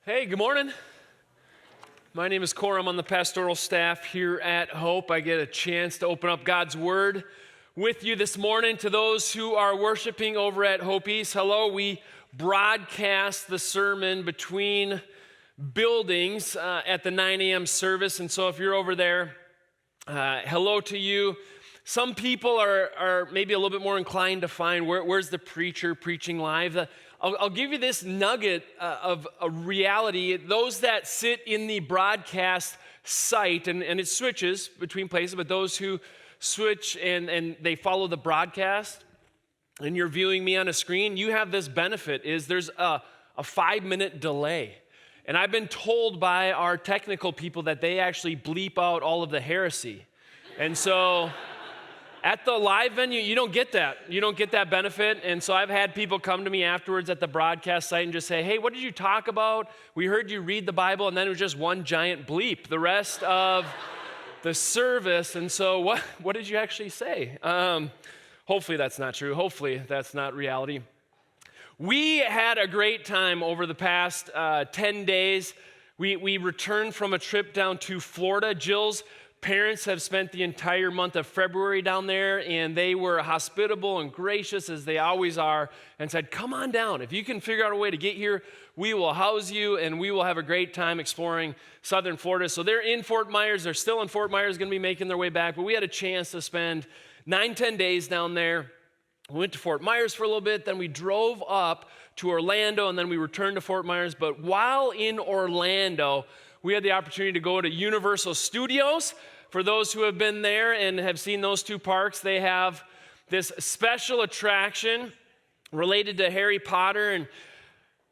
Hey, good morning. My name is Cor. I'm on the pastoral staff here at Hope. I get a chance to open up God's Word with you this morning. To those who are worshiping over at Hope East, hello. We broadcast the sermon between buildings at the 9 a.m. service, and so if you're over there, hello to you. Some people are maybe a little bit more inclined to find where's the preacher preaching live. I'll give you this nugget of a reality. Those that sit in the broadcast site, and it switches between places, but those who switch and they follow the broadcast, and you're viewing me on a screen, you have this benefit, is there's a 5-minute delay. And I've been told by our technical people that they actually bleep out all of the heresy. And so at the live venue, you don't get that. You don't get that benefit. And so I've had people come to me afterwards at the broadcast site and just say, hey, what did you talk about? We heard you read the Bible, and then it was just one giant bleep the rest of the service. And so what did you actually say? Hopefully that's not true. Hopefully that's not reality. We had a great time over the past 10 days. We returned from a trip down to Florida. Jill's parents have spent the entire month of February down there, and they were hospitable and gracious as they always are, and said, come on down. If you can figure out a way to get here, we will house you, and we will have a great time exploring southern Florida. So they're in Fort Myers. They're still in Fort Myers, going to be making their way back, but we had a chance to spend 9-10 days down there. We went to Fort Myers for a little bit, then we drove up to Orlando, and then we returned to Fort Myers. But while in Orlando, we had the opportunity to go to Universal Studios. For those who have been there and have seen those two parks, they have this special attraction related to Harry Potter. And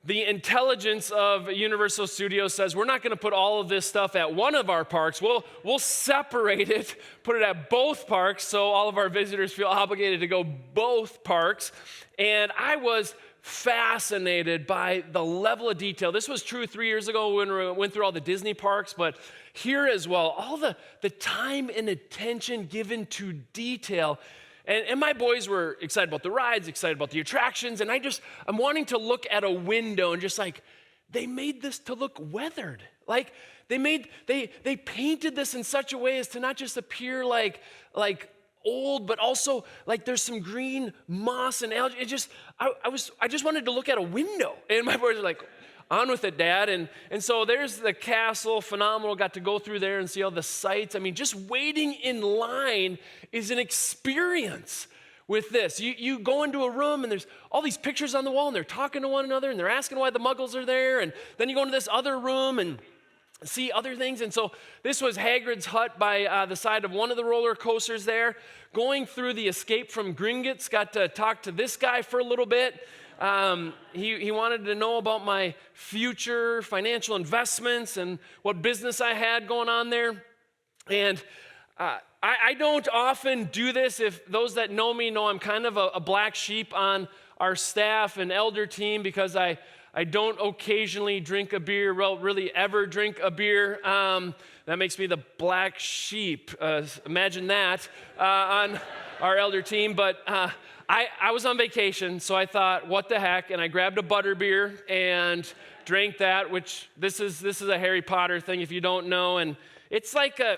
the intelligence of Universal Studios says, we're not going to put all of this stuff at one of our parks. We'll separate it, put it at both parks, so all of our visitors feel obligated to go both parks. And I was fascinated by the level of detail. This was true 3 years ago when we went through all the Disney parks, but here as well, all the time and attention given to detail. And my boys were excited about the rides, excited about the attractions, and I'm wanting to look at a window and just like, they made this to look weathered. Like they painted this in such a way as to not just appear like old, but also like there's some green moss and algae. I just wanted to look at a window, and my boys were like, on with it, Dad. And so there's the castle, phenomenal. Got to go through there and see all the sights. I mean, just waiting in line is an experience with this. You go into a room and there's all these pictures on the wall, and they're talking to one another, and they're asking why the Muggles are there. And then you go into this other room and see other things. And so this was Hagrid's hut by the side of one of the roller coasters there. Going through the Escape from Gringotts, got to talk to this guy for a little bit. He wanted to know about my future financial investments and what business I had going on there. And I don't often do this. If those that know me know I'm kind of a black sheep on our staff and elder team, because I don't occasionally drink a beer, well, really ever drink a beer. That makes me the black sheep. Imagine that on our elder team. But I was on vacation, so I thought, what the heck? And I grabbed a butterbeer and drank that, which this is a Harry Potter thing if you don't know. And it's like a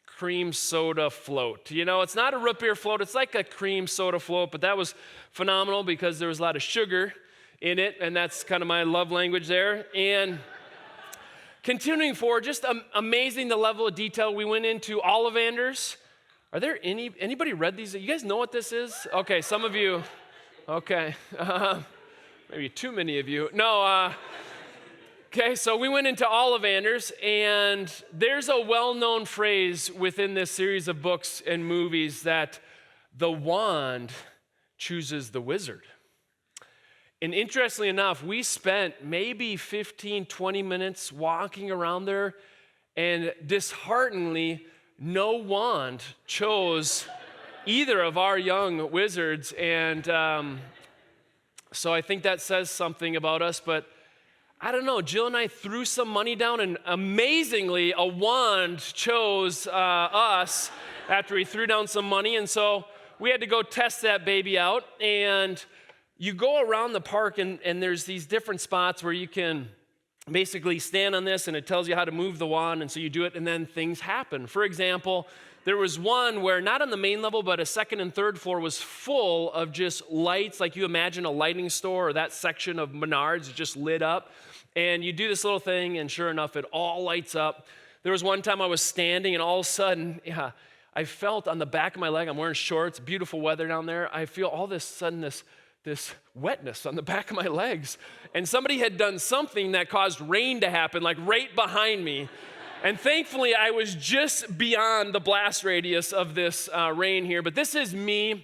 cream soda float. You know, it's not a root beer float. It's like a cream soda float, but that was phenomenal because there was a lot of sugar in it, and that's kind of my love language there. And continuing forward, just amazing the level of detail. We went into Ollivanders. Are there anybody read these? You guys know what this is? Okay, some of you. Okay, maybe too many of you. No. Okay, so we went into Ollivanders, and there's a well-known phrase within this series of books and movies that the wand chooses the wizard. And interestingly enough, we spent maybe 15, 20 minutes walking around there, and dishearteningly, no wand chose either of our young wizards. And so I think that says something about us, but I don't know. Jill and I threw some money down, and amazingly, a wand chose us after we threw down some money. And so we had to go test that baby out. And you go around the park, and there's these different spots where you can basically stand on this and it tells you how to move the wand, and so you do it and then things happen. For example, there was one where not on the main level, but a second and third floor was full of just lights, like you imagine a lighting store or that section of Menards just lit up. And you do this little thing, and sure enough, it all lights up. There was one time I was standing, and all of a sudden, I felt on the back of my leg, I'm wearing shorts, beautiful weather down there. I feel all this sudden this wetness on the back of my legs. And somebody had done something that caused rain to happen, like right behind me. And thankfully, I was just beyond the blast radius of this rain here. But this is me,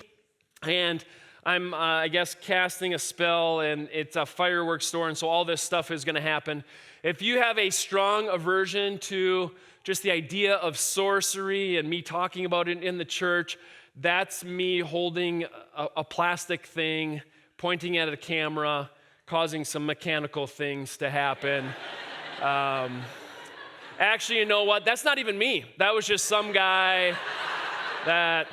and I'm, I guess, casting a spell, and it's a fireworks store, and so all this stuff is going to happen. If you have a strong aversion to just the idea of sorcery and me talking about it in the church, that's me holding a plastic thing, pointing at a camera, causing some mechanical things to happen. Actually, you know what? That's not even me. That was just some guy that...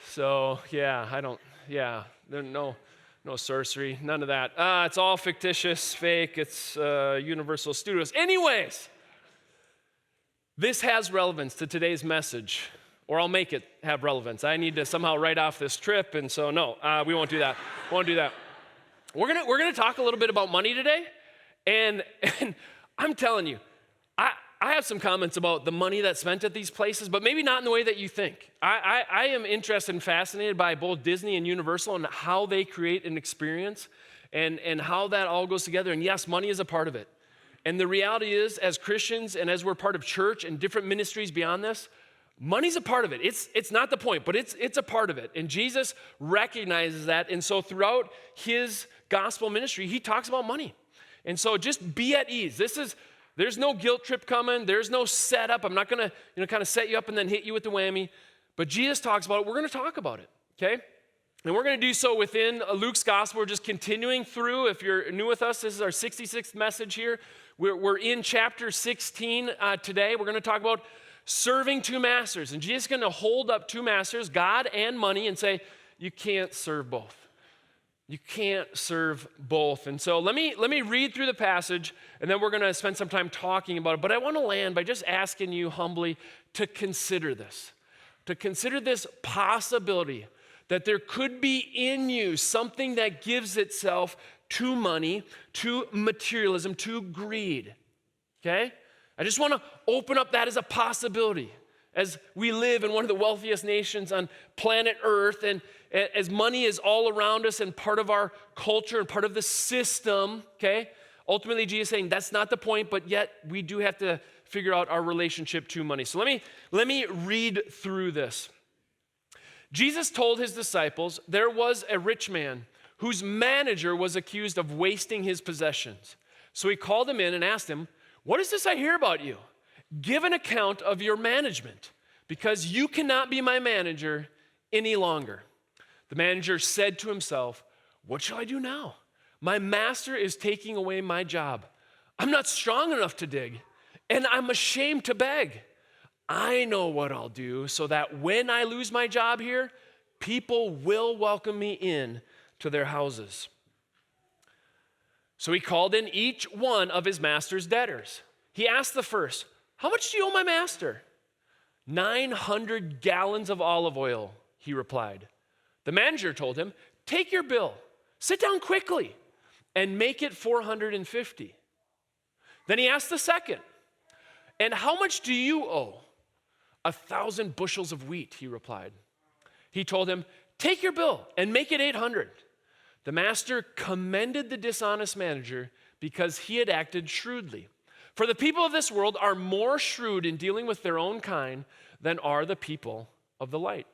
So, no sorcery, none of that. It's all fictitious, fake, it's Universal Studios. Anyways, this has relevance to today's message, or I'll make it have relevance. I need to somehow write off this trip, and so no, we won't do that. We're gonna talk a little bit about money today, and I'm telling you, I have some comments about the money that's spent at these places, but maybe not in the way that you think. I am interested and fascinated by both Disney and Universal and how they create an experience and how that all goes together. And yes, money is a part of it. And the reality is, as Christians and as we're part of church and different ministries beyond this, money's a part of it. It's not the point, but it's a part of it. And Jesus recognizes that. And so throughout his gospel ministry, he talks about money. And so just be at ease. There's no guilt trip coming. There's no setup. I'm not going to kind of set you up and then hit you with the whammy. But Jesus talks about it. We're going to talk about it, okay? And we're going to do so within Luke's gospel. We're just continuing through. If you're new with us, this is our 66th message here. We're in chapter 16 today. We're going to talk about serving two masters. And Jesus is going to hold up two masters, God and money, and say, you can't serve both. You can't serve both. And so let me read through the passage, and then we're going to spend some time talking about it. But I want to land by just asking you humbly to consider this possibility that there could be in you something that gives itself to money, to materialism, to greed. Okay? I just want to open up that as a possibility as we live in one of the wealthiest nations on planet Earth, and as money is all around us and part of our culture and part of the system, okay? Ultimately, Jesus is saying that's not the point, but yet we do have to figure out our relationship to money. So let me read through this. Jesus told his disciples there was a rich man whose manager was accused of wasting his possessions. So he called him in and asked him, "What is this I hear about you? Give an account of your management, because you cannot be my manager any longer." The manager said to himself, "What shall I do now? My master is taking away my job. I'm not strong enough to dig, and I'm ashamed to beg. I know what I'll do so that when I lose my job here, people will welcome me in to their houses." So he called in each one of his master's debtors. He asked the first, "How much do you owe my master?" 900 gallons of olive oil, he replied. The manager told him, "Take your bill, sit down quickly, and make it 450. Then he asked the second, "And how much do you owe?" 1,000 bushels of wheat, he replied. He told him, "Take your bill and make it 800. The master commended the dishonest manager because he had acted shrewdly. For the people of this world are more shrewd in dealing with their own kind than are the people of the light.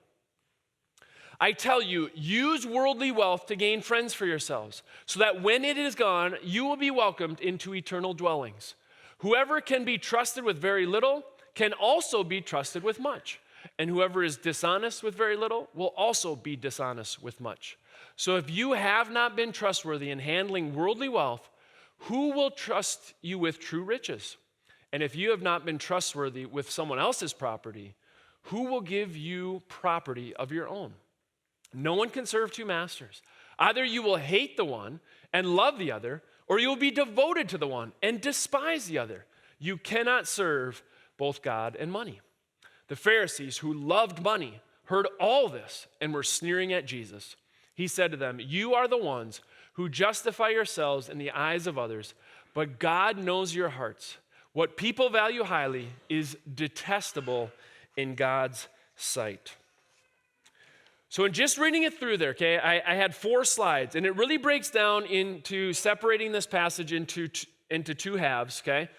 I tell you, use worldly wealth to gain friends for yourselves, so that when it is gone, you will be welcomed into eternal dwellings. Whoever can be trusted with very little can also be trusted with much. And whoever is dishonest with very little will also be dishonest with much. So if you have not been trustworthy in handling worldly wealth, who will trust you with true riches? And if you have not been trustworthy with someone else's property, who will give you property of your own? No one can serve two masters. Either you will hate the one and love the other, or you will be devoted to the one and despise the other. You cannot serve both God and money." The Pharisees, who loved money, heard all this and were sneering at Jesus. He said to them, "You are the ones who justify yourselves in the eyes of others, but God knows your hearts. What people value highly is detestable in God's sight." So in just reading it through there, okay, I had 4 slides, and it really breaks down into separating this passage into 2 halves, okay?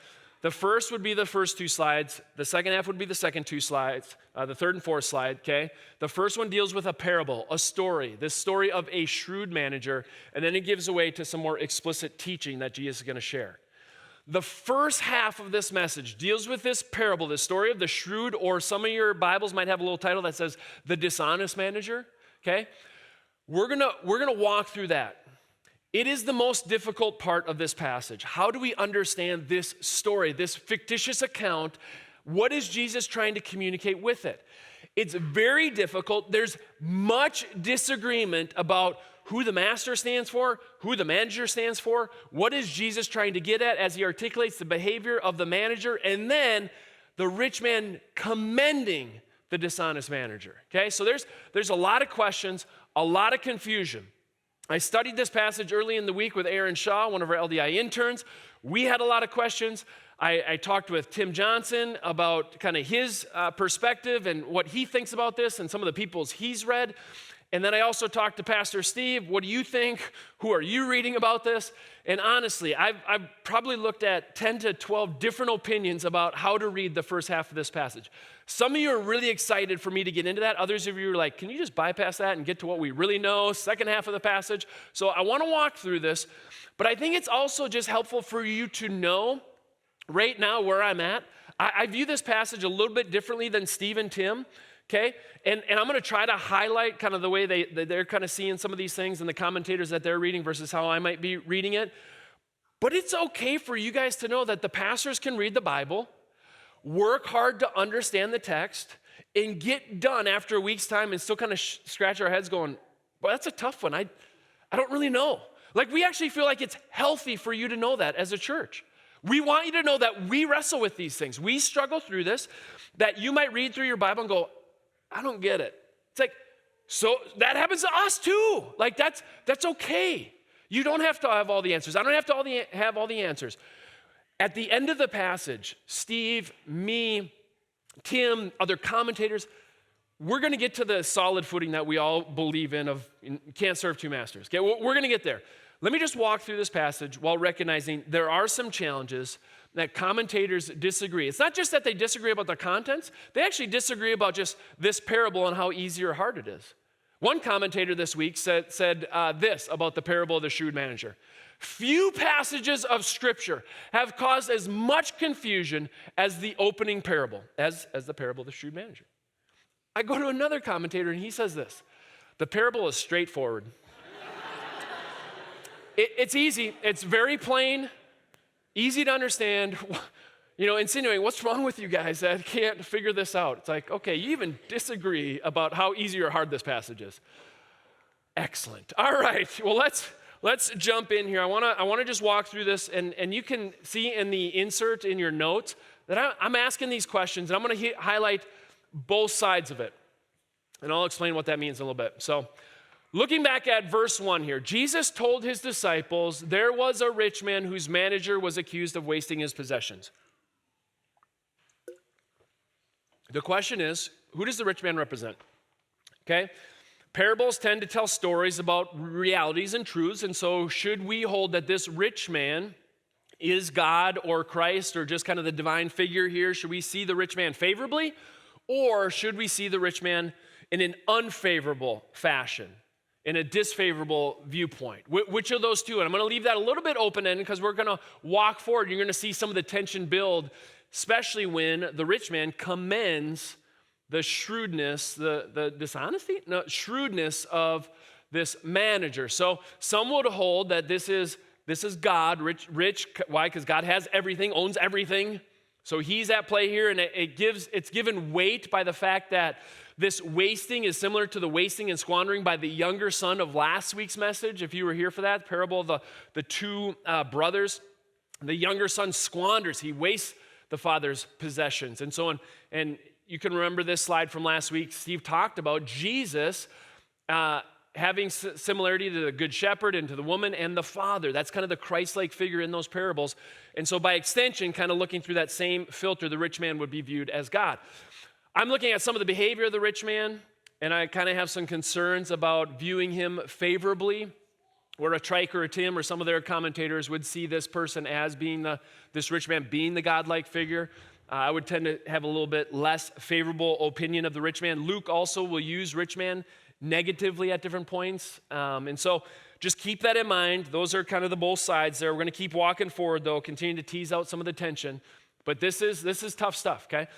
The first would be the first 2 slides. The second half would be the second 2 slides, the third and fourth slide, okay? The first one deals with a parable, a story, this story of a shrewd manager, and then it gives away to some more explicit teaching that Jesus is going to share. The first half of this message deals with this parable, the story of the shrewd, or some of your Bibles might have a little title that says the dishonest manager, okay? We're gonna walk through that. It is the most difficult part of this passage. How do we understand this story, this fictitious account? What is Jesus trying to communicate with it? It's very difficult. There's much disagreement about who the master stands for, who the manager stands for. What is Jesus trying to get at as he articulates the behavior of the manager? And then the rich man commending the dishonest manager. Okay, so there's a lot of questions, a lot of confusion. I studied this passage early in the week with Aaron Shaw, one of our LDI interns. We had a lot of questions. I talked with Tim Johnson about kind of his perspective and what he thinks about this and some of the people's he's read. And then I also talked to Pastor Steve. What do you think? Who are you reading about this? And honestly, I've probably looked at 10 to 12 different opinions about how to read the first half of this passage. Some of you are really excited for me to get into that. Others of you are like, can you just bypass that and get to what we really know, second half of the passage? So I want to walk through this, but I think it's also just helpful for you to know right now where I'm at. I view this passage a little bit differently than Steve and Tim. Okay, and I'm going to try to highlight kind of the way they're kind of seeing some of these things and the commentators that they're reading versus how I might be reading it. But it's okay for you guys to know that the pastors can read the Bible, work hard to understand the text, and get done after a week's time and still kind of scratch our heads going, well, that's a tough one. I don't really know. Like, we actually feel like it's healthy for you to know that as a church. We want you to know that we wrestle with these things. We struggle through this, that you might read through your Bible and go, I don't get it. It's like, so that happens to us too. Like, that's okay. You don't have to have all the answers. I don't have to have all the answers. At the end of the passage, Steve, me, Tim, other commentators, we're going to get to the solid footing that we all believe in of you can't serve 2 masters. Okay, we're going to get there. Let me just walk through this passage while recognizing there are some challenges that commentators disagree. It's not just that they disagree about the contents, they actually disagree about just this parable and how easy or hard it is. One commentator this week said this about the parable of the shrewd manager. Few passages of Scripture have caused as much confusion as the opening parable, as the parable of the shrewd manager. I go to another commentator and he says this, the parable is straightforward. It's easy, it's very plain, easy to understand, insinuating, what's wrong with you guys that can't figure this out? It's like, okay, you even disagree about how easy or hard this passage is. Excellent. All right, well, let's jump in here. I want to just walk through this, and you can see in the insert in your notes that I'm asking these questions, and I'm going to highlight both sides of it, and I'll explain what that means in a little bit. So, looking back at verse 1 here, Jesus told his disciples there was a rich man whose manager was accused of wasting his possessions. The question is, who does the rich man represent? Okay? Parables tend to tell stories about realities and truths, and so should we hold that this rich man is God or Christ or just kind of the divine figure here? Should we see the rich man favorably, or should we see the rich man in an unfavorable fashion? In a disfavorable viewpoint. Which of those two? And I'm going to leave that a little bit open-ended because we're going to walk forward. You're going to see some of the tension build, especially when the rich man commends the shrewdness, the dishonesty? No, shrewdness of this manager. So some would hold that this is God, rich. Why? Because God has everything, owns everything. So he's at play here, and it's given weight by the fact that This wasting is similar to the wasting and squandering by the younger son of last week's message. If you were here for that, parable of the two brothers. The younger son squanders. He wastes the father's possessions. And so on. And you can remember this slide from last week. Steve talked about Jesus having similarity to the good shepherd and to the woman and the father. That's kind of the Christ-like figure in those parables. And so by extension, kind of looking through that same filter, the rich man would be viewed as God. I'm looking at some of the behavior of the rich man, and I kind of have some concerns about viewing him favorably, where a Trike or a Tim or some of their commentators would see this person as being this rich man being the godlike figure. I would tend to have a little bit less favorable opinion of the rich man. Luke also will use rich man negatively at different points. And so just keep that in mind. Those are kind of the both sides there. We're going to keep walking forward, though, continue to tease out some of the tension. But this is tough stuff, okay?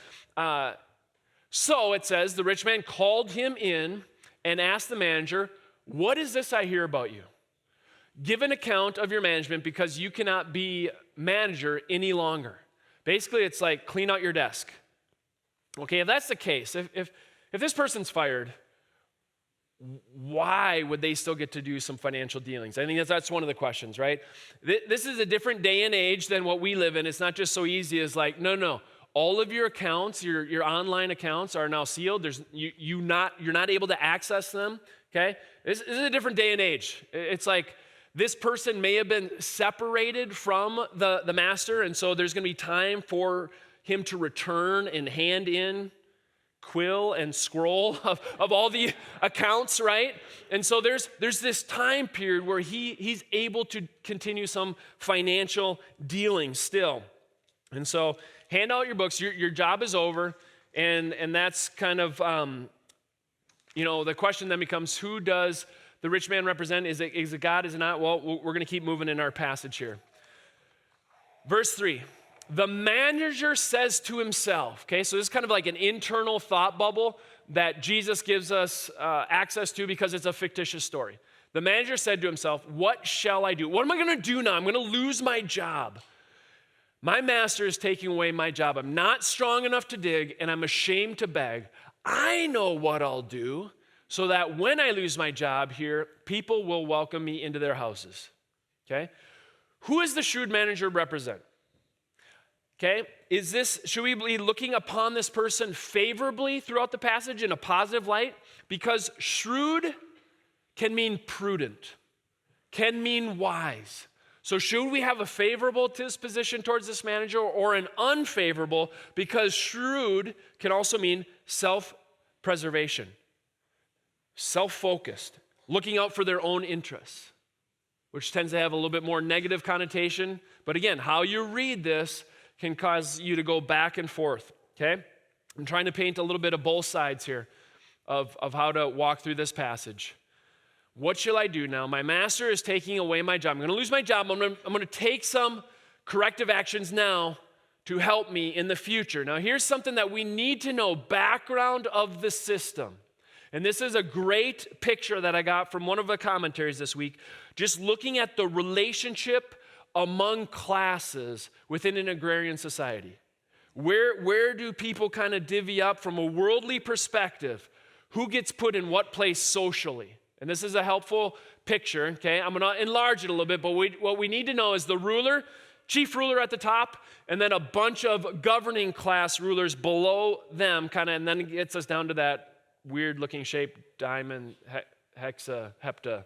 So it says, the rich man called him in and asked the manager, "What is this I hear about you? Give an account of your management because you cannot be manager any longer." Basically, it's like, clean out your desk. Okay, if that's the case, if this person's fired, why would they still get to do some financial dealings? I think that's one of the questions, right? This is a different day and age than what we live in. It's not just so easy as like, no. All of your accounts, your online accounts are now sealed. You're not able to access them, okay? This is a different day and age. It's like this person may have been separated from the master, and so there's going to be time for him to return and hand in quill and scroll of all the accounts, right? And so there's this time period where he's able to continue some financial dealing still. And so hand out your books. Your job is over, and that's kind of the question then becomes, who does the rich man represent? Is it God? Is it not? Well, we're going to keep moving in our passage here. Verse 3. The manager says to himself, okay, so this is kind of like an internal thought bubble that Jesus gives us access to because it's a fictitious story. The manager said to himself, "What shall I do? What am I going to do now? I'm going to lose my job. My master is taking away my job. I'm not strong enough to dig, and I'm ashamed to beg. I know what I'll do so that when I lose my job here, people will welcome me into their houses." Okay? Who does the shrewd manager represent? Okay, should we be looking upon this person favorably throughout the passage in a positive light? Because shrewd can mean prudent, can mean wise. So should we have a favorable disposition towards this manager or an unfavorable? Because shrewd can also mean self-preservation, self-focused, looking out for their own interests, which tends to have a little bit more negative connotation. But again, how you read this can cause you to go back and forth, okay? I'm trying to paint a little bit of both sides here of how to walk through this passage. What shall I do now? My master is taking away my job. I'm going to lose my job. I'm going to take some corrective actions now to help me in the future. Now, here's something that we need to know, background of the system. And this is a great picture that I got from one of the commentaries this week, just looking at the relationship among classes within an agrarian society. Where do people kind of divvy up from a worldly perspective? Who gets put in what place socially? And this is a helpful picture, okay? I'm going to enlarge it a little bit, but what we need to know is the ruler, chief ruler at the top, and then a bunch of governing class rulers below them, kind of, and then it gets us down to that weird-looking shape, diamond, hepta,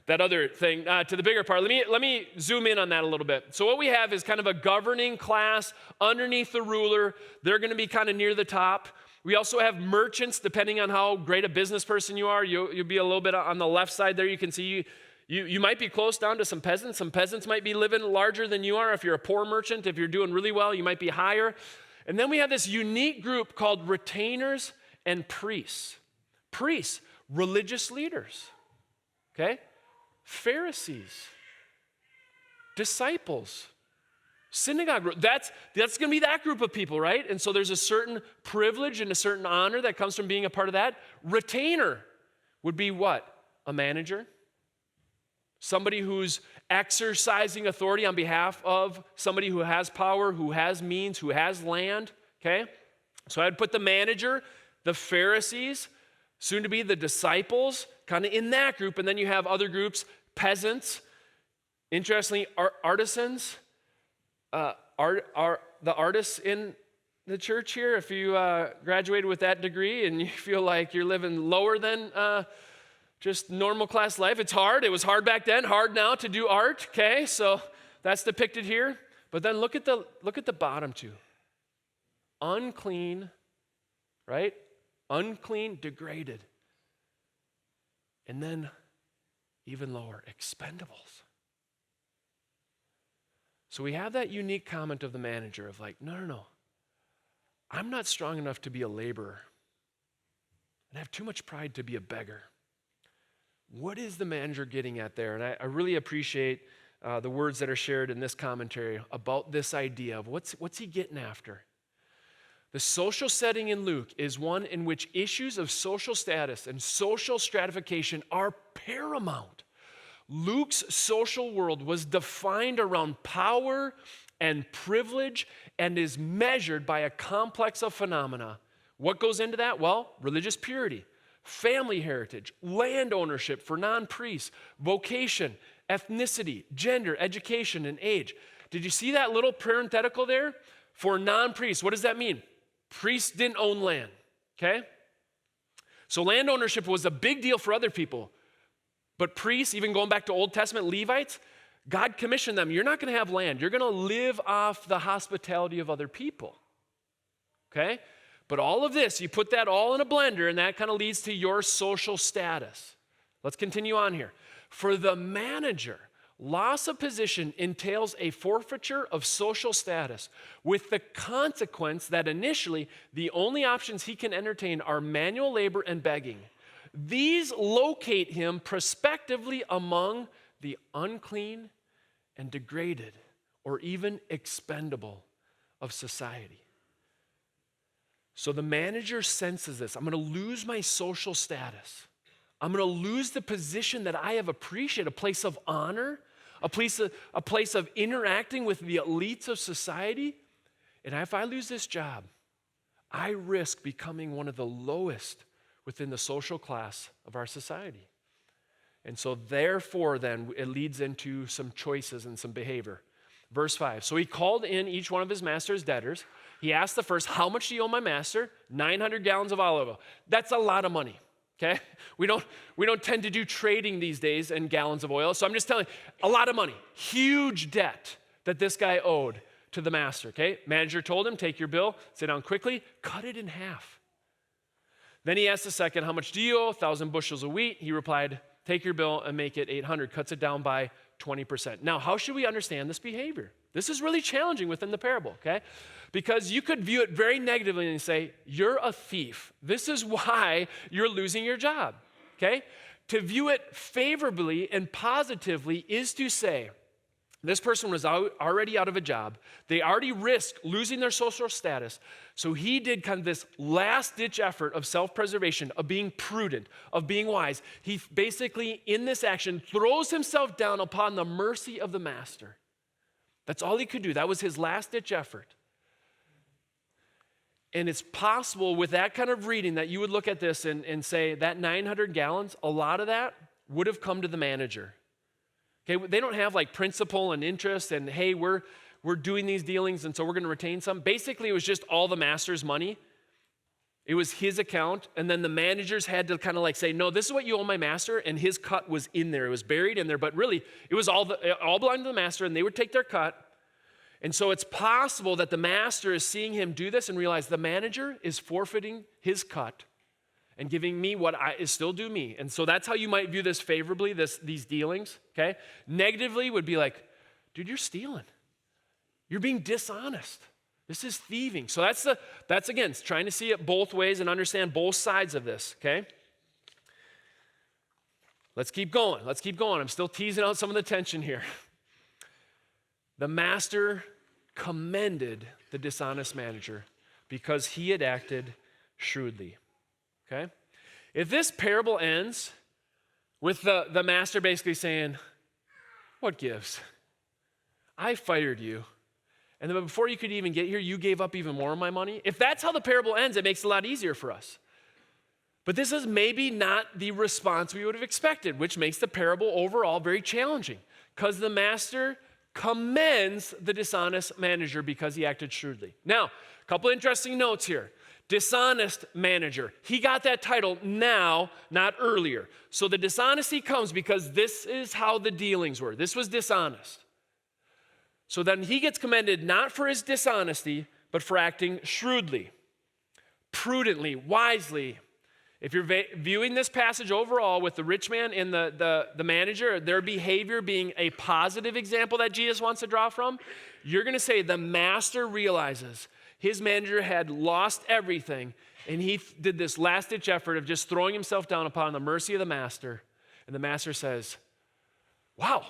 that other thing, to the bigger part. Let me zoom in on that a little bit. So what we have is kind of a governing class underneath the ruler. They're going to be kind of near the top. We also have merchants, depending on how great a business person you are. You'll be a little bit on the left side there. You can see you might be close down to some peasants. Some peasants might be living larger than you are. If you're a poor merchant, if you're doing really well, you might be higher. And then we have this unique group called retainers and priests. Priests, religious leaders, okay? Pharisees, disciples, synagogue group. That's going to be that group of people, right? And so there's a certain privilege and a certain honor that comes from being a part of that. Retainer would be what? A manager. Somebody who's exercising authority on behalf of somebody who has power, who has means, who has land, okay? So I'd put the manager the Pharisees, soon to be the disciples, kind of in that group. And then you have other groups, peasants, interestingly, artisans, the artists in the church here. If you graduated with that degree and you feel like you're living lower than just normal class life, it's hard. It was hard back then, hard now to do art, okay? So that's depicted here. But then look at the bottom two. Unclean, right? Unclean, degraded. And then even lower, expendables. So we have that unique comment of the manager of like, no. I'm not strong enough to be a laborer. And I have too much pride to be a beggar. What is the manager getting at there? And I really appreciate the words that are shared in this commentary about this idea of what's he getting after. The social setting in Luke is one in which issues of social status and social stratification are paramount. Luke's social world was defined around power and privilege and is measured by a complex of phenomena. What goes into that? Well, religious purity, family heritage, land ownership for non-priests, vocation, ethnicity, gender, education, and age. Did you see that little parenthetical there? For non-priests, what does that mean? Priests didn't own land, okay? So land ownership was a big deal for other people. But priests, even going back to Old Testament Levites, God commissioned them. You're not going to have land. You're going to live off the hospitality of other people, okay? But all of this, you put that all in a blender, and that kind of leads to your social status. Let's continue on here. For the manager, loss of position entails a forfeiture of social status, with the consequence that initially the only options he can entertain are manual labor and begging. These locate him prospectively among the unclean and degraded, or even expendable of society. So the manager senses this. I'm going to lose my social status. I'm going to lose the position that I have appreciated, a place of honor, a place of interacting with the elites of society. And if I lose this job, I risk becoming one of the lowest within the social class of our society. And so therefore then it leads into some choices and some behavior. Verse 5, so he called in each one of his master's debtors. He asked the first, how much do you owe my master? 900 gallons of olive oil. That's a lot of money, okay? We don't tend to do trading these days in gallons of oil. So I'm just telling you, a lot of money, huge debt that this guy owed to the master, okay? Manager told him, take your bill, sit down quickly, cut it in half. Then he asked the second, how much do you owe? 1,000 bushels of wheat. He replied, take your bill and make it 800, cuts it down by 20%. Now, how should we understand this behavior? This is really challenging within the parable, okay? Because you could view it very negatively and say, you're a thief. This is why you're losing your job, okay? To view it favorably and positively is to say, this person was already out of a job. They already risked losing their social status. So he did kind of this last-ditch effort of self-preservation, of being prudent, of being wise. He basically, in this action, throws himself down upon the mercy of the master. That's all he could do. That was his last-ditch effort. And it's possible with that kind of reading that you would look at this and say, that 900 gallons, a lot of that would have come to the manager. Okay, they don't have like principal and interest and, hey, we're doing these dealings and so we're going to retain some. Basically, it was just all the master's money. It was his account. And then the managers had to kind of like say, no, this is what you owe my master. And his cut was in there. It was buried in there. But really, it was all belonged to the master and they would take their cut. And so it's possible that the master is seeing him do this and realize the manager is forfeiting his cut and giving me what is still due me. And so that's how you might view this favorably, these dealings, okay? Negatively would be like, dude, you're stealing. You're being dishonest. This is thieving. So that's again, trying to see it both ways and understand both sides of this, okay? Let's keep going. I'm still teasing out some of the tension here. The master commended the dishonest manager because he had acted shrewdly. Okay? If this parable ends with the master basically saying, what gives? I fired you. And then before you could even get here, you gave up even more of my money. If that's how the parable ends, it makes it a lot easier for us. But this is maybe not the response we would have expected, which makes the parable overall very challenging, because the master commends the dishonest manager because he acted shrewdly. Now, a couple interesting notes here. Dishonest manager. He got that title now, not earlier. So the dishonesty comes because this is how the dealings were. This was dishonest. So then he gets commended not for his dishonesty, but for acting shrewdly, prudently, wisely. If you're viewing this passage overall with the rich man and the manager, their behavior being a positive example that Jesus wants to draw from, you're going to say the master realizes his manager had lost everything, and he did this last-ditch effort of just throwing himself down upon the mercy of the master. And the master says, wow,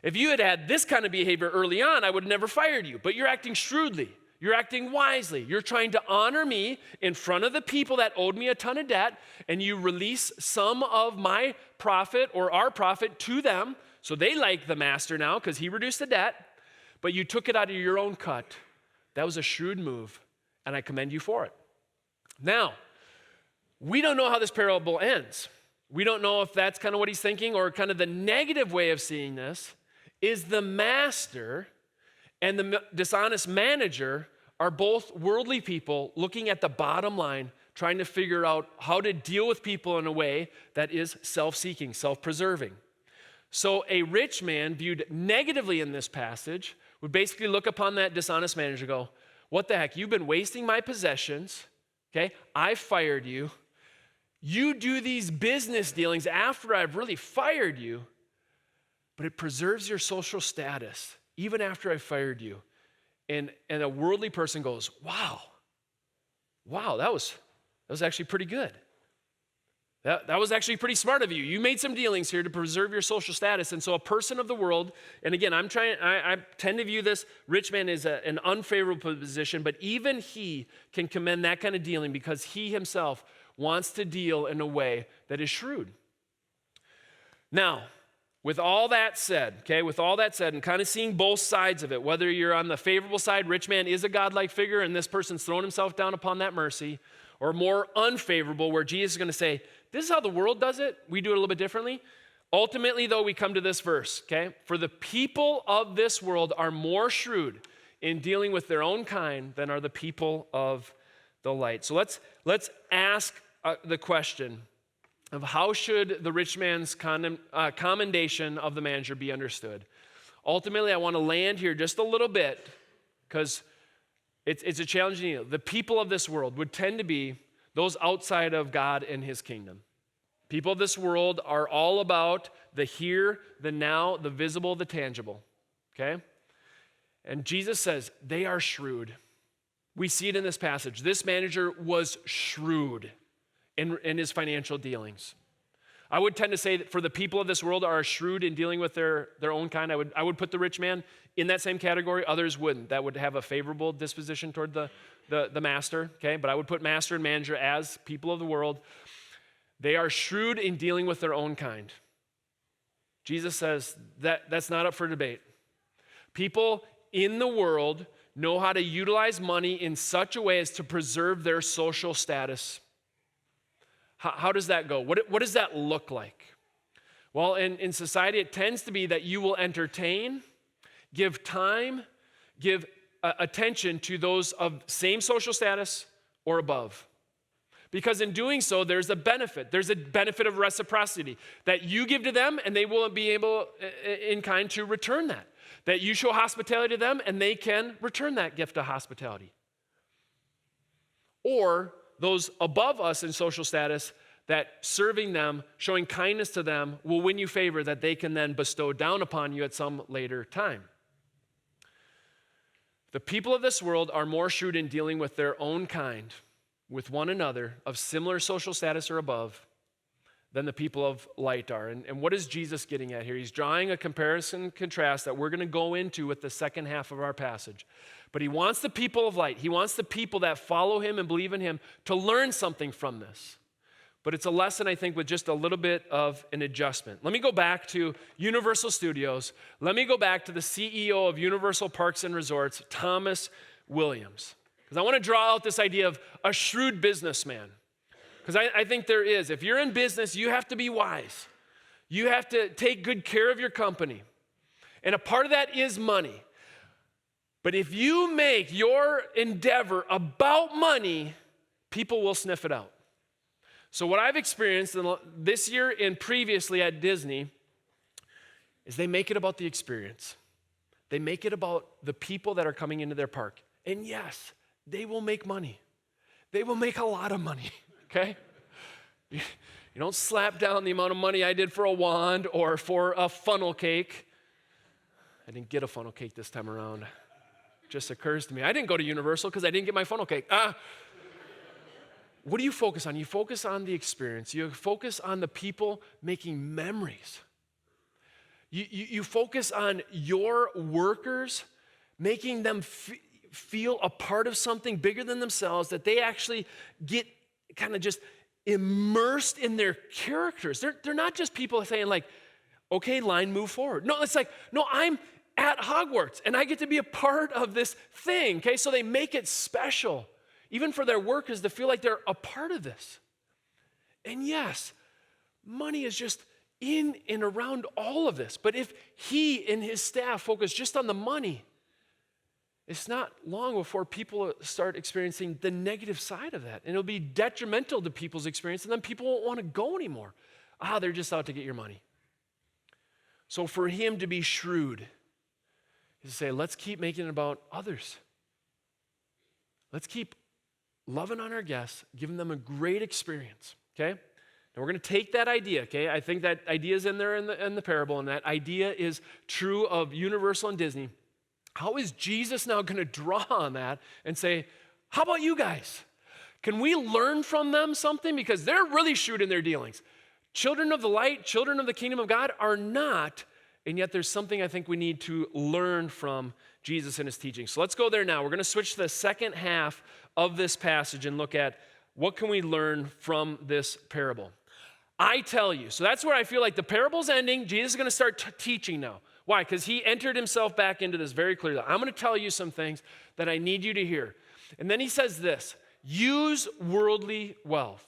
if you had had this kind of behavior early on, I would have never fired you. But you're acting shrewdly. You're acting wisely. You're trying to honor me in front of the people that owed me a ton of debt, and you release some of my profit or our profit to them, so they like the master now because he reduced the debt, but you took it out of your own cut. That was a shrewd move, and I commend you for it. Now, we don't know how this parable ends. We don't know if that's kind of what he's thinking, or kind of the negative way of seeing this is the master and the dishonest manager are both worldly people looking at the bottom line, trying to figure out how to deal with people in a way that is self-seeking, self-preserving. So a rich man viewed negatively in this passage would basically look upon that dishonest manager and go, what the heck, you've been wasting my possessions, okay? I fired you. You do these business dealings after I've really fired you, but it preserves your social status even after I fired you. And a worldly person goes, wow, that was actually pretty good. That was actually pretty smart of you. You made some dealings here to preserve your social status. And so a person of the world, and again, I tend to view this rich man as an unfavorable position, but even he can commend that kind of dealing because he himself wants to deal in a way that is shrewd. Now, with all that said, and kind of seeing both sides of it, whether you're on the favorable side, rich man is a godlike figure, and this person's thrown himself down upon that mercy, or more unfavorable, where Jesus is going to say, this is how the world does it. We do it a little bit differently. Ultimately, though, we come to this verse, okay? For the people of this world are more shrewd in dealing with their own kind than are the people of the light. So let's ask the question of how should the rich man's commendation of the manager be understood? Ultimately, I want to land here just a little bit because it's a challenging deal. The people of this world would tend to be those outside of God and his kingdom. People of this world are all about the here, the now, the visible, the tangible, okay? And Jesus says they are shrewd. We see it in this passage. This manager was shrewd in his financial dealings. I would tend to say that for the people of this world are shrewd in dealing with their own kind. I would put the rich man in that same category. Others wouldn't. That would have a favorable disposition toward the master, okay? But I would put master and manager as people of the world. They are shrewd in dealing with their own kind. Jesus says that's not up for debate. People in the world know how to utilize money in such a way as to preserve their social status. How does that go? What does that look like? Well, in society, it tends to be that you will entertain, give time, give attention to those of same social status or above. Because in doing so, there's a benefit. There's a benefit of reciprocity that you give to them and they will be able in kind to return that. That you show hospitality to them and they can return that gift of hospitality. Or those above us in social status, that serving them, showing kindness to them will win you favor that they can then bestow down upon you at some later time. The people of this world are more shrewd in dealing with their own kind, with one another of similar social status or above, than the people of light are. And what is Jesus getting at here? He's drawing a comparison contrast that we're going to go into with the second half of our passage. But he wants the people of light, he wants the people that follow him and believe in him to learn something from this. But it's a lesson, I think, with just a little bit of an adjustment. Let me go back to Universal Studios. Let me go back to the CEO of Universal Parks and Resorts, Thomas Williams. Because I want to draw out this idea of a shrewd businessman. Because I think there is. If you're in business, you have to be wise. You have to take good care of your company. And a part of that is money. But if you make your endeavor about money, people will sniff it out. So what I've experienced this year and previously at Disney is they make it about the experience. They make it about the people that are coming into their park. And yes, they will make money. They will make a lot of money, okay? You don't slap down the amount of money I did for a wand or for a funnel cake. I didn't get a funnel cake this time around. Just occurs to me. I didn't go to Universal because I didn't get my funnel cake. What do you focus on? You focus on the experience. You focus on the people making memories. You focus on your workers, making them feel a part of something bigger than themselves, that they actually get kind of just immersed in their characters. They're not just people saying like, okay, line, move forward. No, it's like, no, I'm at Hogwarts and I get to be a part of this thing, okay? So they make it special, even for their workers to feel like they're a part of this. And yes, money is just in and around all of this. But if he and his staff focus just on the money, it's not long before people start experiencing the negative side of that. And it'll be detrimental to people's experience, and then people won't want to go anymore. They're just out to get your money. So for him to be shrewd is to say, let's keep making it about others. Let's keep loving on our guests, giving them a great experience, okay? Now we're going to take that idea, okay? I think that idea is in there in the parable, and that idea is true of Universal and Disney. How is Jesus now going to draw on that and say, how about you guys? Can we learn from them something? Because they're really shrewd in their dealings. Children of the light, children of the kingdom of God are not, and yet there's something I think we need to learn from Jesus and his teaching. So let's go there now. We're going to switch to the second half of this passage and look at what can we learn from this parable. I tell you, so that's where I feel like the parable's ending. Jesus is going to start teaching now. Why? Because he entered himself back into this very clearly. I'm going to tell you some things that I need you to hear. And then he says this, use worldly wealth.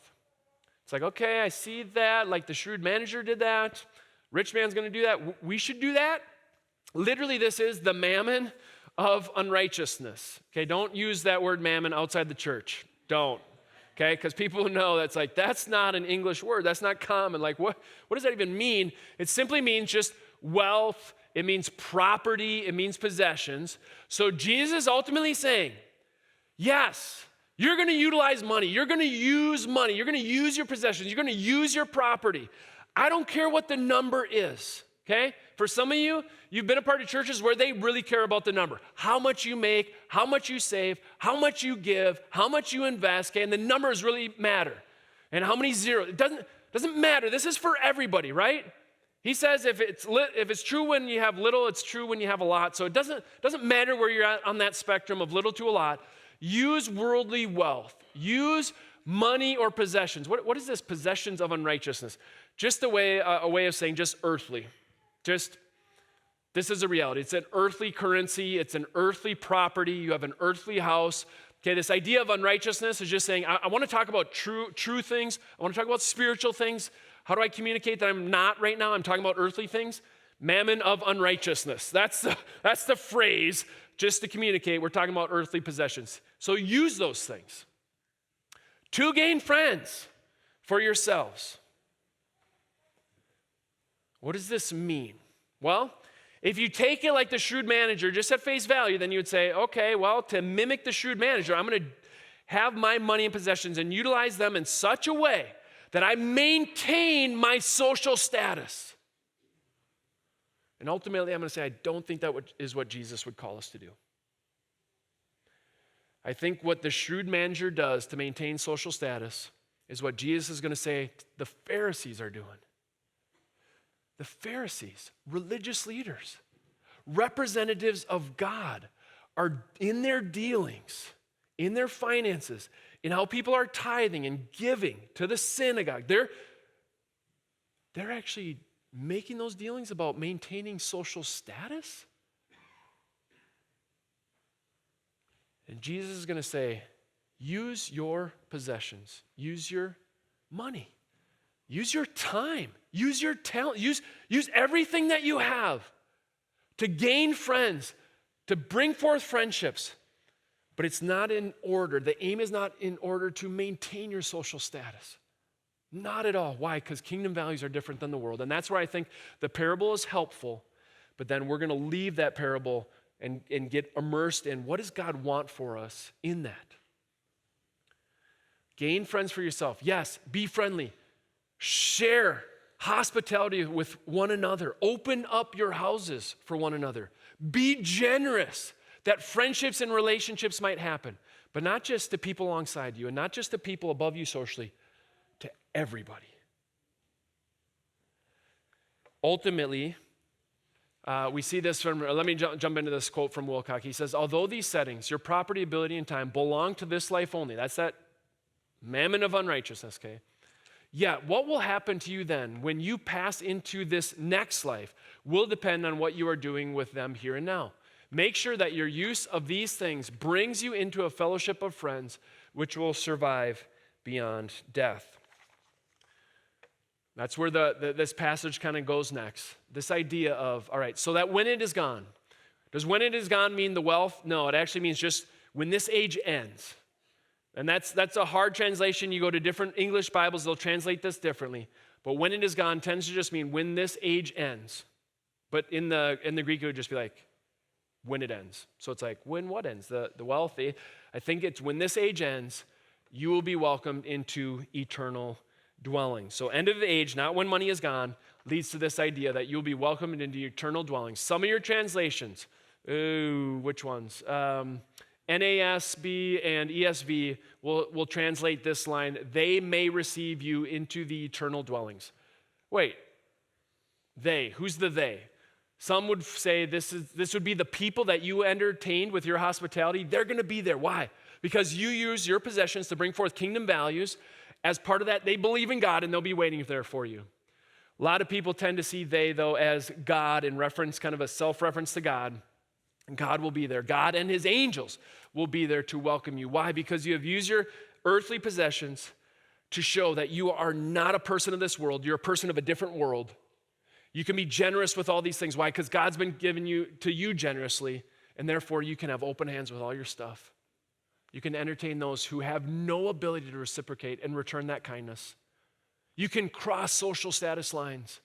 It's like, okay, I see that, like the shrewd manager did that. Rich man's going to do that. We should do that. Literally, this is the mammon of unrighteousness. Okay, don't use that word mammon outside the church. Don't. Okay, because people know that's not an English word. That's not common. Like, what does that even mean? It simply means just wealth. It means property. It means possessions. So Jesus is ultimately saying, yes, you're going to utilize money. You're going to use money. You're going to use your possessions. You're going to use your property. I don't care what the number is, okay? For some of you, you've been a part of churches where they really care about the number. How much you make, how much you save, how much you give, how much you invest, okay? And the numbers really matter. And how many zeros. It doesn't matter. This is for everybody, right? He says if it's true when you have little, it's true when you have a lot. So it doesn't matter where you're at on that spectrum of little to a lot. Use worldly wealth. Use money or possessions. What is this? Possessions of unrighteousness. Just a way of saying just earthly. Just, this is a reality. It's an earthly currency. It's an earthly property. You have an earthly house. Okay, this idea of unrighteousness is just saying, I want to talk about true things. I want to talk about spiritual things. How do I communicate that I'm not right now? I'm talking about earthly things. Mammon of unrighteousness. That's the phrase just to communicate. We're talking about earthly possessions. So use those things to gain friends for yourselves. What does this mean? Well, if you take it like the shrewd manager, just at face value, then you would say, okay, well, to mimic the shrewd manager, I'm going to have my money and possessions and utilize them in such a way that I maintain my social status. And ultimately, I'm going to say, I don't think that is what Jesus would call us to do. I think what the shrewd manager does to maintain social status is what Jesus is going to say the Pharisees are doing. The Pharisees, religious leaders, representatives of God, are in their dealings, in their finances, in how people are tithing and giving to the synagogue. They're actually making those dealings about maintaining social status. And Jesus is going to say, use your possessions, use your money. Use your time. Use your talent. Use everything that you have to gain friends, to bring forth friendships. But it's not in order. The aim is not in order to maintain your social status. Not at all. Why? Because kingdom values are different than the world. And that's where I think the parable is helpful. But then we're going to leave that parable and get immersed in what does God want for us in that. Gain friends for yourself. Yes, be friendly. Share hospitality with one another. Open up your houses for one another. Be generous that friendships and relationships might happen, but not just to people alongside you and not just to people above you socially, to everybody. Ultimately, we see this from, let me jump into this quote from Wilcock. He says, although these settings, your property, ability, and time belong to this life only, that's that mammon of unrighteousness, okay? Yet, what will happen to you then when you pass into this next life will depend on what you are doing with them here and now. Make sure that your use of these things brings you into a fellowship of friends which will survive beyond death. That's where this passage kind of goes next. This idea of, all right, so that when it is gone, does when it is gone mean the wealth? No, it actually means just when this age ends. And that's a hard translation. You go to different English Bibles, they'll translate this differently. But when it is gone tends to just mean when this age ends. But in the Greek, it would just be like, when it ends. So it's like, when what ends? The wealth. I think it's when this age ends, you will be welcomed into eternal dwelling. So end of the age, not when money is gone, leads to this idea that you'll be welcomed into eternal dwelling. Some of your translations, which ones? NASB and ESV will translate this line, they may receive you into the eternal dwellings. Wait, they, who's the they? Some would say this would be the people that you entertained with your hospitality. They're going to be there. Why? Because you use your possessions to bring forth kingdom values. As part of that, they believe in God and they'll be waiting there for you. A lot of people tend to see they, though, as God in reference, kind of a self-reference to God. And God will be there. God and his angels will be there to welcome you. Why? Because you have used your earthly possessions to show that you are not a person of this world. You're a person of a different world. You can be generous with all these things. Why? Because God's been given to you generously, and therefore you can have open hands with all your stuff. You can entertain those who have no ability to reciprocate and return that kindness. You can cross social status lines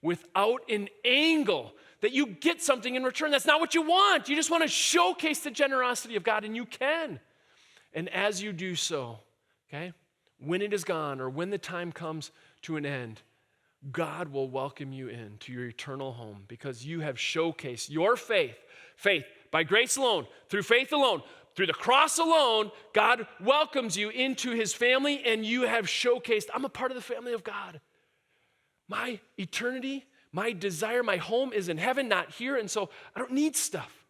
without an angle that you get something in return. That's not what you want. You just want to showcase the generosity of God, and you can. And as you do so, okay, when it is gone or when the time comes to an end, God will welcome you into your eternal home because you have showcased your faith by grace alone, through faith alone, through the cross alone. God welcomes you into his family, and you have showcased, I'm a part of the family of God. My eternity, my desire, my home is in heaven, not here, and so I don't need stuff.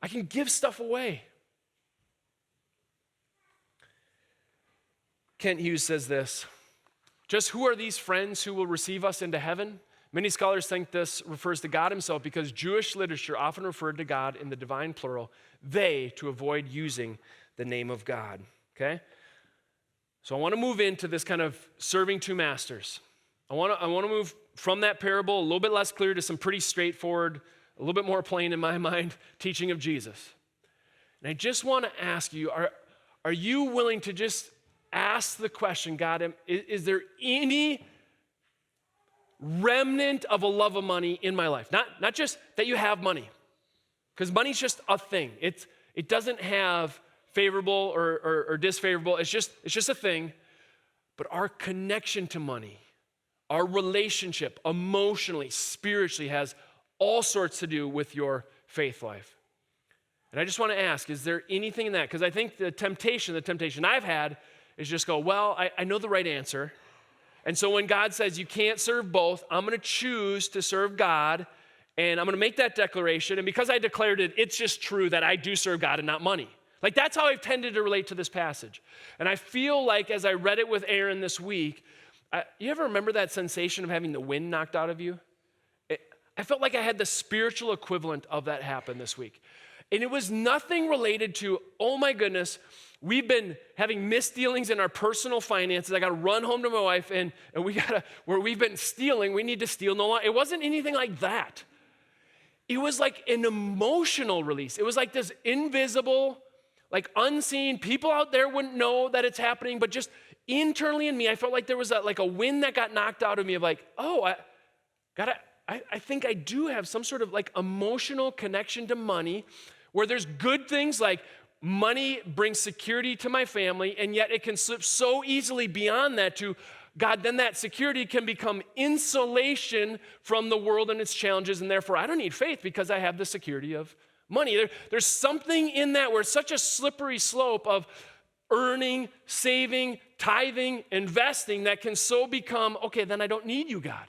I can give stuff away. Kent Hughes says this, just who are these friends who will receive us into heaven? Many scholars think this refers to God himself because Jewish literature often referred to God in the divine plural, they, to avoid using the name of God, okay? So I want to move into this kind of serving two masters. I want to move from that parable, a little bit less clear, to some pretty straightforward, a little bit more plain in my mind, teaching of Jesus. And I just want to ask you, are you willing to just ask the question, God, is there any remnant of a love of money in my life? Not just that you have money, because money's just a thing. It doesn't have favorable or disfavorable. It's just a thing. But our connection to money, our relationship emotionally, spiritually, has all sorts to do with your faith life. And I just want to ask, is there anything in that? Because I think the temptation I've had is just go, well, I know the right answer. And so when God says you can't serve both, I'm going to choose to serve God, and I'm going to make that declaration. And because I declared it, it's just true that I do serve God and not money. Like, that's how I've tended to relate to this passage. And I feel like as I read it with Aaron this week, you ever remember that sensation of having the wind knocked out of you? I felt like I had the spiritual equivalent of that happen this week. And it was nothing related to, oh my goodness, we've been having misdealings in our personal finances. I got to run home to my wife, and where we've been stealing, we need to steal no longer. It wasn't anything like that. It was like an emotional release. It was like this invisible, like unseen, people out there wouldn't know that it's happening, but just internally in me, I felt like there was a wind that got knocked out of me of like, oh, I think I do have some sort of like emotional connection to money where there's good things like money brings security to my family, and yet it can slip so easily beyond that to God, then that security can become insulation from the world and its challenges, and therefore I don't need faith because I have the security of money. There's something in that where it's such a slippery slope of earning, saving, tithing, investing that can so become, okay, then I don't need you, God.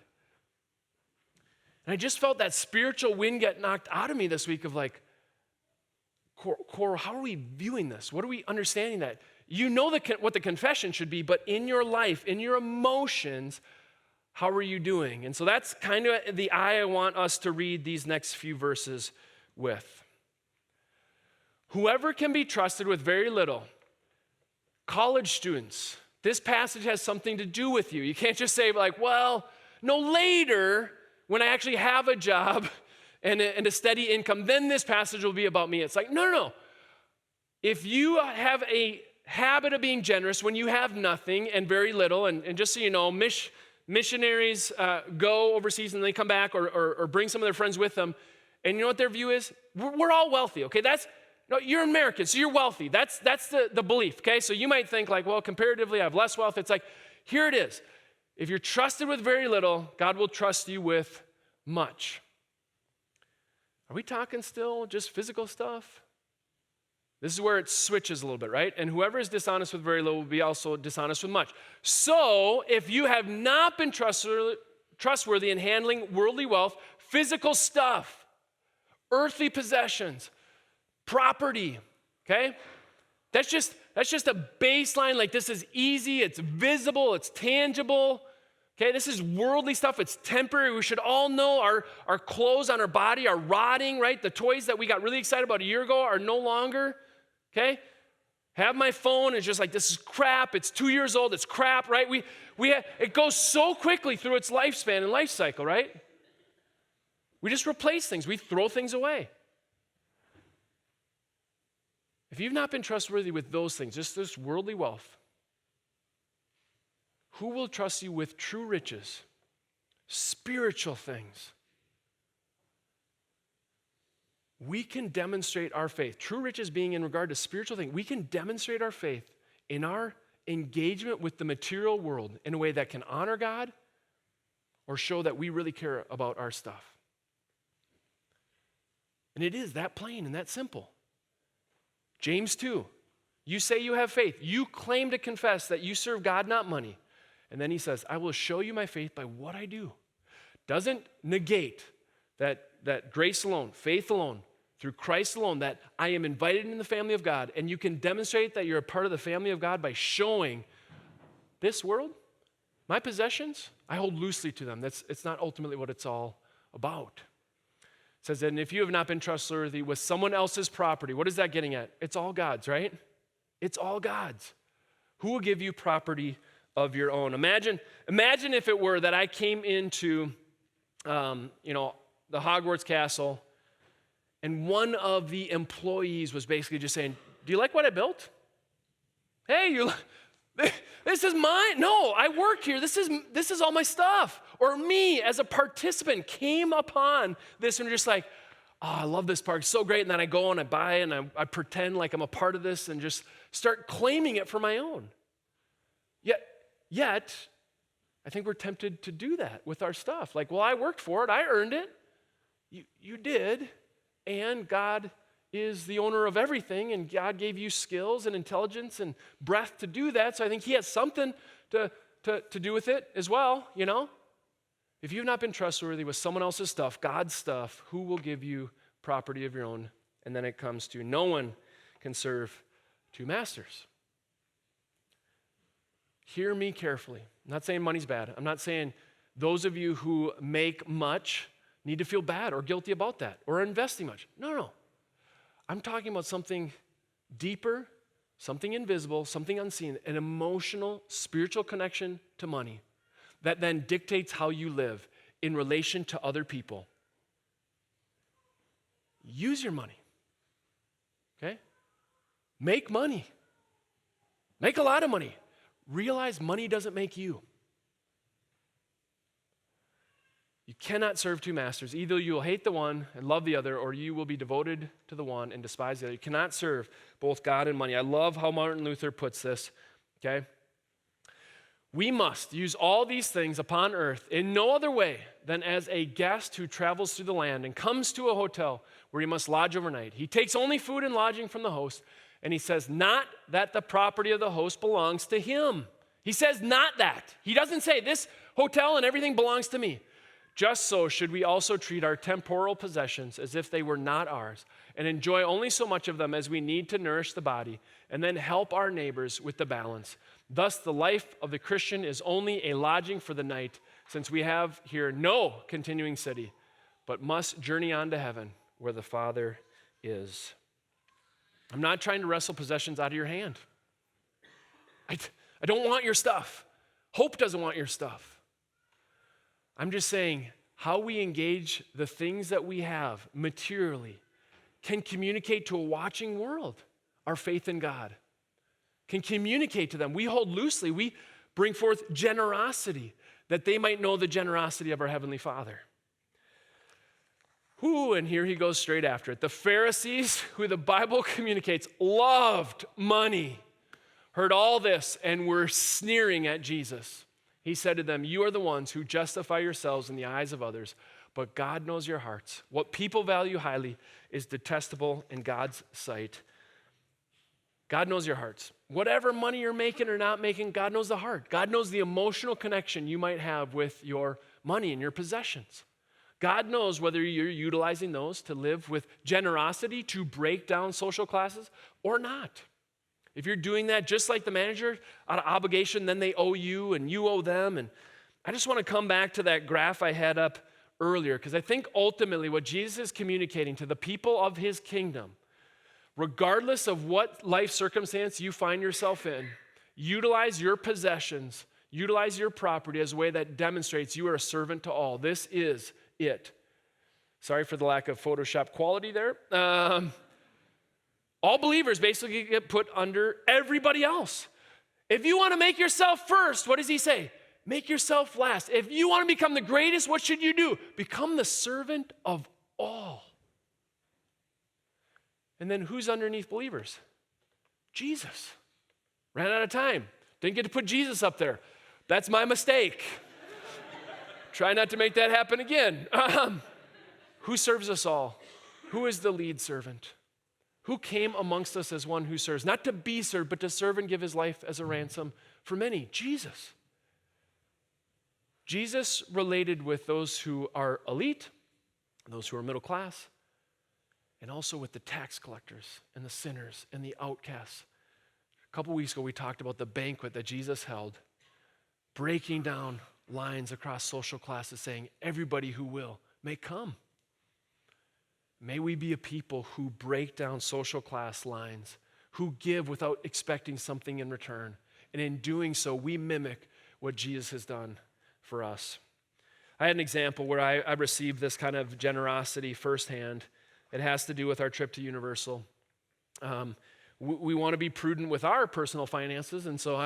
And I just felt that spiritual wind get knocked out of me this week of like, Cor, how are we viewing this? What are we understanding that? You know what the confession should be, but in your life, in your emotions, how are you doing? And so that's kind of the eye I want us to read these next few verses with. Whoever can be trusted with very little, college students, this passage has something to do with you. You can't just say like, well, no, later, when I actually have a job and a steady income, then this passage will be about me. It's like, no. If you have a habit of being generous when you have nothing and very little, and just so you know, missionaries go overseas and they come back or bring some of their friends with them, and you know what their view is? We're all wealthy, okay? No, you're American, so you're wealthy. That's the belief, okay? So you might think like, well, comparatively, I have less wealth. It's like, here it is. If you're trusted with very little, God will trust you with much. Are we talking still just physical stuff? This is where it switches a little bit, right? And whoever is dishonest with very little will be also dishonest with much. So if you have not been trustworthy in handling worldly wealth, physical stuff, earthly possessions, property, okay? That's just a baseline. Like, this is easy, it's visible, it's tangible. Okay, this is worldly stuff. It's temporary. We should all know our clothes on our body are rotting, right? The toys that we got really excited about a year ago are no longer, okay? Have my phone, it's just like, this is crap. It's 2 years old. It's crap, right? It goes so quickly through its lifespan and life cycle, right? We just replace things. We throw things away. If you've not been trustworthy with those things, just this worldly wealth, who will trust you with true riches, spiritual things? We can demonstrate our faith. True riches being in regard to spiritual things. We can demonstrate our faith in our engagement with the material world in a way that can honor God or show that we really care about our stuff. And it is that plain and that simple. James 2, you say you have faith. You claim to confess that you serve God, not money. And then he says, I will show you my faith by what I do. Doesn't negate that grace alone, faith alone, through Christ alone, that I am invited in the family of God, and you can demonstrate that you're a part of the family of God by showing this world, my possessions, I hold loosely to them. It's not ultimately what it's all about. It says that, and if you have not been trustworthy with someone else's property, what is that getting at? It's all God's, right? It's all God's. Who will give you property of your own? Imagine if it were that I came into, the Hogwarts castle, and one of the employees was basically just saying, "Do you like what I built? Hey, this is mine. No, I work here. This is all my stuff." Or me as a participant came upon this and just like, "Oh, I love this park. It's so great." And then I go and I buy it and I pretend like I'm a part of this and just start claiming it for my own. Yet, I think we're tempted to do that with our stuff. Like, well, I worked for it. I earned it. You did. And God is the owner of everything, and God gave you skills and intelligence and breath to do that. So I think he has something to do with it as well, you know? If you've not been trustworthy with someone else's stuff, God's stuff, who will give you property of your own? And then it comes to no one can serve two masters. Hear me carefully. I'm not saying money's bad. I'm not saying those of you who make much need to feel bad or guilty about that or are investing much. No. I'm talking about something deeper, something invisible, something unseen, an emotional, spiritual connection to money that then dictates how you live in relation to other people. Use your money, okay? Make money. Make a lot of money. Realize money doesn't make you. You cannot serve two masters. Either you will hate the one and love the other, or you will be devoted to the one and despise the other. You cannot serve both God and money. I love how Martin Luther puts this, okay? We must use all these things upon earth in no other way than as a guest who travels through the land and comes to a hotel where he must lodge overnight. He takes only food and lodging from the host, and he says not that the property of the host belongs to him. He says not that. He doesn't say this hotel and everything belongs to me. Just so should we also treat our temporal possessions as if they were not ours and enjoy only so much of them as we need to nourish the body and then help our neighbors with the balance. Thus, the life of the Christian is only a lodging for the night, since we have here no continuing city, but must journey on to heaven where the Father is. I'm not trying to wrestle possessions out of your hand. I don't want your stuff. Hope doesn't want your stuff. I'm just saying how we engage the things that we have materially can communicate to a watching world our faith in God, can communicate to them. We hold loosely. We bring forth generosity that they might know the generosity of our Heavenly Father. And here he goes straight after it. The Pharisees, who the Bible communicates loved money, heard all this and were sneering at Jesus. He said to them, you are the ones who justify yourselves in the eyes of others, but God knows your hearts. What people value highly is detestable in God's sight. God knows your hearts. Whatever money you're making or not making, God knows the heart. God knows the emotional connection you might have with your money and your possessions. God knows whether you're utilizing those to live with generosity to break down social classes or not. If you're doing that just like the manager, out of obligation, then they owe you and you owe them. And I just want to come back to that graph I had up earlier, because I think ultimately what Jesus is communicating to the people of his kingdom, regardless of what life circumstance you find yourself in, utilize your possessions, utilize your property as a way that demonstrates you are a servant to all. This is it. Sorry for the lack of Photoshop quality there. All believers basically get put under everybody else. If you want to make yourself first, what does he say? Make yourself last. If you want to become the greatest, what should you do? Become the servant of all. And then who's underneath believers? Jesus. Ran out of time. Didn't get to put Jesus up there. That's my mistake. Try not to make that happen again. Who serves us all? Who is the lead servant? Who came amongst us as one who serves? Not to be served, but to serve and give his life as a ransom for many. Jesus. Jesus related with those who are elite, those who are middle class, and also with the tax collectors and the sinners and the outcasts. A couple weeks ago, we talked about the banquet that Jesus held, breaking down lines across social classes, saying, everybody who will may come. May we be a people who break down social class lines, who give without expecting something in return. And in doing so, we mimic what Jesus has done for us. I had an example where I received this kind of generosity firsthand. It has to do with our trip to Universal. We want to be prudent with our personal finances, and so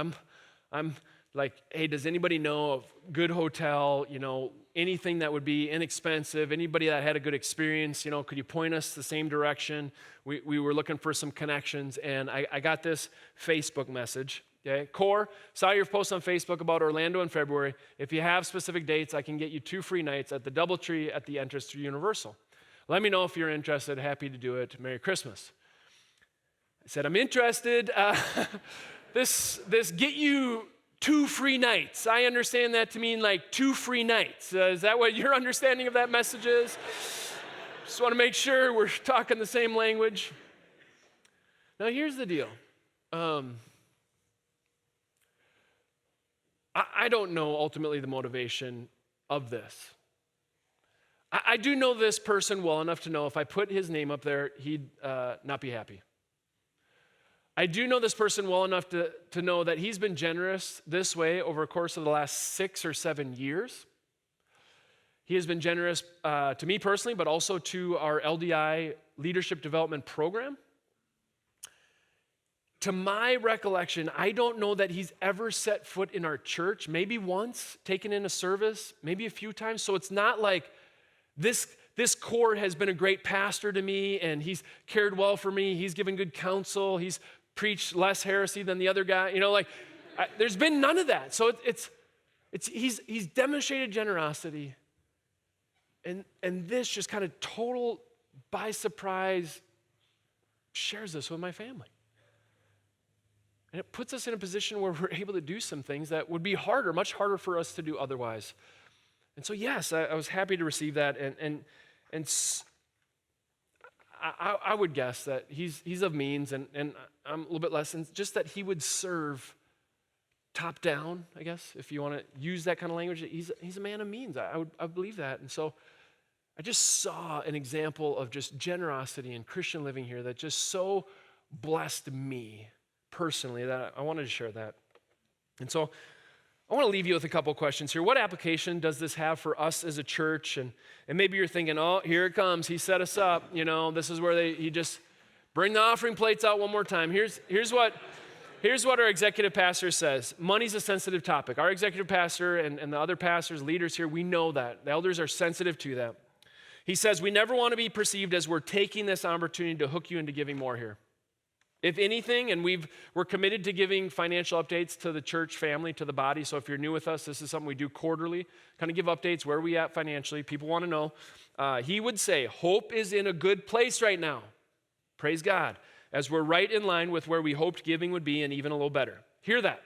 I'm like, hey, does anybody know of good hotel, anything that would be inexpensive, anybody that had a good experience, could you point us the same direction? We were looking for some connections, and I got this Facebook message. Okay, Cor, saw your post on Facebook about Orlando in February. If you have specific dates, I can get you 2 free nights at the DoubleTree at the entrance to Universal. Let me know if you're interested. Happy to do it. Merry Christmas. I said, I'm interested. This get you 2 free nights. I understand that to mean like 2 free nights. Is that what your understanding of that message is? Just want to make sure we're talking the same language. Now, here's the deal. I don't know ultimately the motivation of this. I do know this person well enough to know if I put his name up there, he'd not be happy. I do know this person well enough to know that he's been generous this way over a course of the last 6 or 7 years. He has been generous to me personally, but also to our LDI Leadership Development Program. To my recollection, I don't know that he's ever set foot in our church, maybe once, taken in a service, maybe a few times. So it's not like this Cor has been a great pastor to me and he's cared well for me, he's given good counsel, he's preached less heresy than the other guy. There's been none of that. So he's demonstrated generosity. And this just kind of total by surprise shares this with my family. And it puts us in a position where we're able to do some things that would be harder, much harder for us to do otherwise. And so, yes, I was happy to receive that. And I would guess that he's of means, and I'm a little bit less, and just that he would serve top down, I guess, if you want to use that kind of language. He's a man of means. I believe that. And so I just saw an example of just generosity and Christian living here that just so blessed me personally that I wanted to share that. And so I want to leave you with a couple questions here. What application does this have for us as a church? And maybe you're thinking, oh, here it comes. He set us up. This is where he just bring the offering plates out one more time. Here's what our executive pastor says. Money's a sensitive topic. Our executive pastor and the other pastors, leaders here, we know that. The elders are sensitive to that. He says, we never want to be perceived as we're taking this opportunity to hook you into giving more here. If anything, and we're committed to giving financial updates to the church family, to the body. So if you're new with us, this is something we do quarterly, kind of give updates, where are we at financially? People want to know. He would say, hope is in a good place right now. Praise God. As we're right in line with where we hoped giving would be and even a little better. Hear that,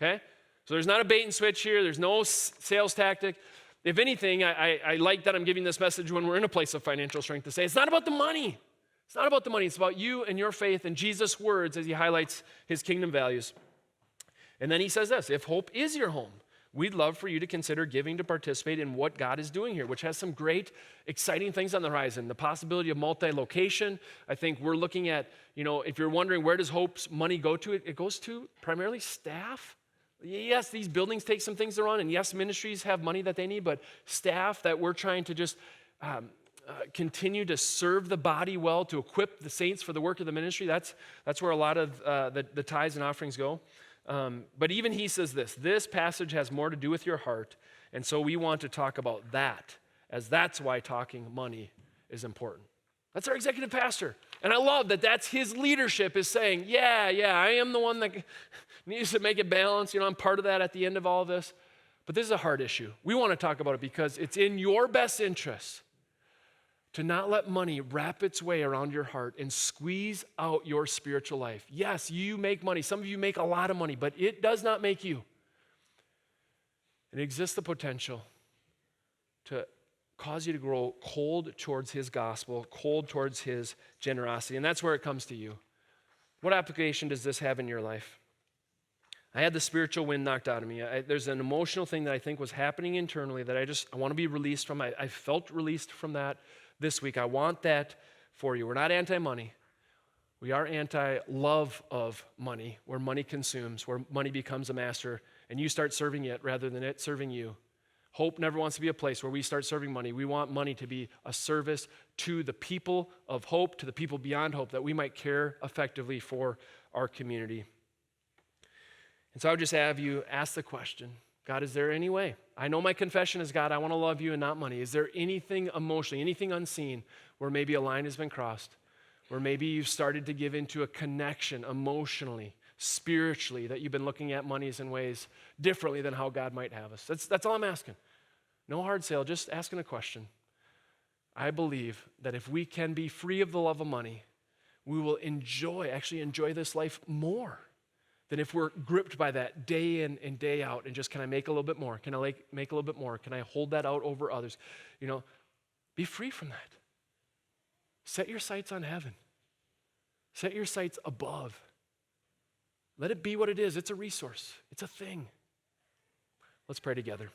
okay? So there's not a bait and switch here. There's no sales tactic. If anything, I like that I'm giving this message when we're in a place of financial strength to say, it's not about the money. It's not about the money. It's about you and your faith and Jesus' words as he highlights his kingdom values. And then he says this, if hope is your home, we'd love for you to consider giving to participate in what God is doing here, which has some great, exciting things on the horizon. The possibility of multi-location. I think we're looking at, if you're wondering where does Hope's money go to, it goes to primarily staff. Yes, these buildings take some things to run, and yes, ministries have money that they need, but staff that we're trying to just continue to serve the body well, to equip the saints for the work of the ministry. That's where a lot of the tithes and offerings go. But even he says this passage has more to do with your heart, and so we want to talk about that, as that's why talking money is important. That's our executive pastor. And I love that that's his leadership is saying, yeah, I am the one that needs to make it balance. I'm part of that at the end of all of this. But this is a hard issue. We want to talk about it because it's in your best interest to not let money wrap its way around your heart and squeeze out your spiritual life. Yes, you make money. Some of you make a lot of money, but it does not make you. It exists the potential to cause you to grow cold towards his gospel, cold towards his generosity, and that's where it comes to you. What application does this have in your life? I had the spiritual wind knocked out of me. There's an emotional thing that I think was happening internally that I want to be released from. I felt released from that this week. I want that for you. We're not anti-money. We are anti-love of money, where money consumes, where money becomes a master, and you start serving it rather than it serving you. Hope never wants to be a place where we start serving money. We want money to be a service to the people of hope, to the people beyond hope, that we might care effectively for our community. And so I would just have you ask the question, God, is there any way? I know my confession is, God, I want to love you and not money. Is there anything emotionally, anything unseen where maybe a line has been crossed, where maybe you've started to give into a connection emotionally, spiritually, that you've been looking at monies in ways differently than how God might have us? That's all I'm asking. No hard sale, just asking a question. I believe that if we can be free of the love of money, we will enjoy this life more than if we're gripped by that day in and day out and just, can I make a little bit more? Can I make a little bit more? Can I hold that out over others? Be free from that. Set your sights on heaven. Set your sights above. Let it be what it is. It's a resource. It's a thing. Let's pray together.